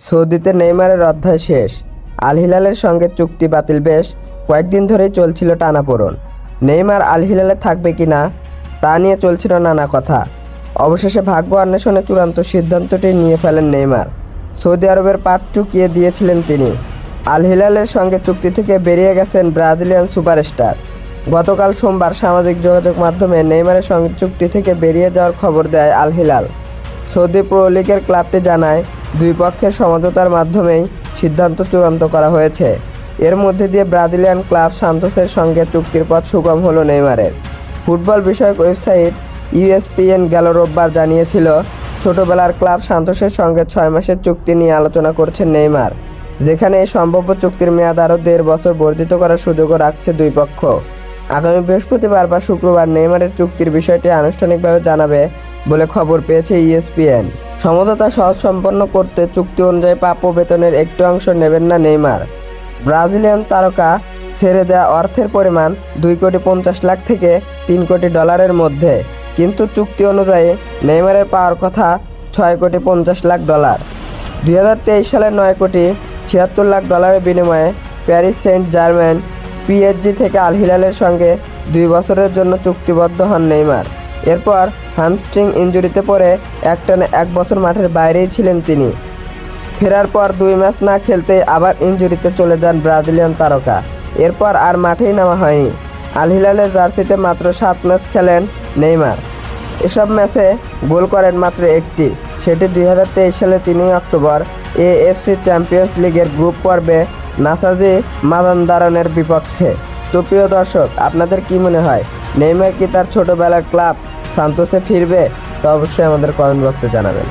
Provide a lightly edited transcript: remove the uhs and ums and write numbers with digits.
সৌদিতে নেইমারের অধ্যায় শেষ। আল হিলালের সঙ্গে চুক্তি বাতিল। বেশ কয়েকদিন ধরেই চলছিল টানাপোড়েন। নেইমার আল হিলালে থাকবে কি না তা নিয়ে চলছিল নানা কথা। অবশেষে ভাগ্য অন্বেষণে চূড়ান্ত সিদ্ধান্তটি নিয়ে ফেলেন নেইমার। সৌদি আরবের পাট চুকিয়ে দিয়েছিলেন তিনি। আল হিলালের সঙ্গে চুক্তি থেকে বেরিয়ে গেছেন ব্রাজিলিয়ান সুপারস্টার। গতকাল সোমবার সামাজিক যোগাযোগ মাধ্যমে নেইমারের সঙ্গে চুক্তি থেকে বেরিয়ে যাওয়ার খবর দেয় আল হিলাল। সৌদি প্রো লিগের ক্লাবটি জানায়, দুই পক্ষের সমঝোতার মাধ্যমেই সিদ্ধান্ত চূড়ান্ত করা হয়েছে। এর মধ্যে দিয়ে ব্রাজিলিয়ান ক্লাব সান্তোসের সঙ্গে চুক্তির পথ সুগম হলো নেইমারের। ফুটবল বিষয়ক ওয়েবসাইট ইউএসপিএন গেল রোববার জানিয়েছিল, ছোটবেলার ক্লাব সান্তোসের সঙ্গে 6 মাসের চুক্তি নিয়ে আলোচনা করছেন নেইমার, যেখানে এই সম্ভাব্য চুক্তির মেয়াদ আরও 1.5 বছর বর্ধিত করার সুযোগও রাখছে দুই পক্ষ। আগামী বৃহস্পতিবার বা শুক্রবার নেইমারের চুক্তির বিষয়টি আনুষ্ঠানিকভাবে জানাবে বলে খবর পেয়েছে ইএসপিএন। সমঝোতা সহজ সম্পন্ন করতে চুক্তি অনুযায়ী প্রাপ্য বেতনের একটি অংশ নেবেন না নেইমার। ব্রাজিলিয়ান তারকা ছেড়ে দেওয়া অর্থের পরিমাণ $2.50 লাখ থেকে $3 কোটি মধ্যে, কিন্তু চুক্তি অনুযায়ী নেইমারের পাওয়ার কথা $6.50 লাখ। 2023 সালে $9.76 লাখ বিনিময়ে প্যারিস সেন্ট জার্মেন পিএসজি থেকে আল হিলালের সঙ্গে 2 বছরের জন্য চুক্তিবদ্ধ হন নেইমার। এরপর হ্যামস্ট্রিং ইনজুরিতে পড়ে একটানা 1 বছর মাঠের বাইরেই ছিলেন তিনি। ফেরার পর 2 ম্যাচ না খেলতেই আবার ইনজুরিতে চলে যান ব্রাজিলিয়ান তারকা। এরপর আর মাঠেই নামা হয়নি। আল হিলালের জার্সিতে মাত্র 7 ম্যাচ খেলেন নেইমার। এসব ম্যাচে গোল করেন মাত্র একটি, সেটি 2023 সালে 3 অক্টোবর এএফসি চ্যাম্পিয়ন্স লিগের গ্রুপ পর্বে নাসাজি মাজান্দারনের বিপক্ষে। তো প্রিয় দর্শক, আপনাদের কি মনে হয়, নেইমার কি তার ছোটবেলার ক্লাব সান্তোসে ফিরবে? তো অবশ্যই আমাদের কমেন্ট বক্সে জানাবেন।